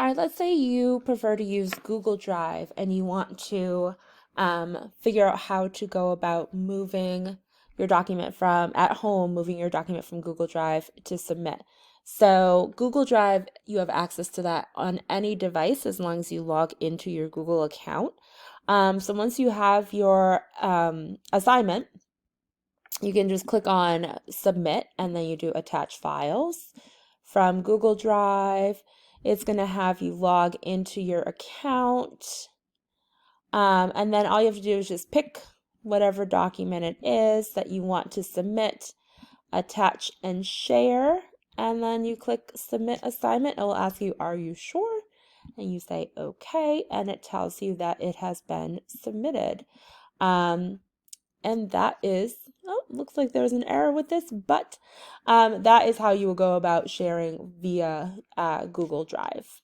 All right, let's say you prefer to use Google Drive and you want to figure out how to go about moving your document from at home, moving your document from Google Drive to submit. So, Google Drive, you have access to that on any device as long as you log into your Google account. So, once you have your assignment, you can just click on submit and then you do attach files from Google Drive. It's going to have you log into your account. And then all you have to do is just pick whatever document it is that you want to submit, attach and share. And then you click submit assignment. It will ask you, are you sure? And you say okay, and it tells you that it has been submitted. And that is, oh, looks like there's an error with this, but that is how you will go about sharing via Google Drive.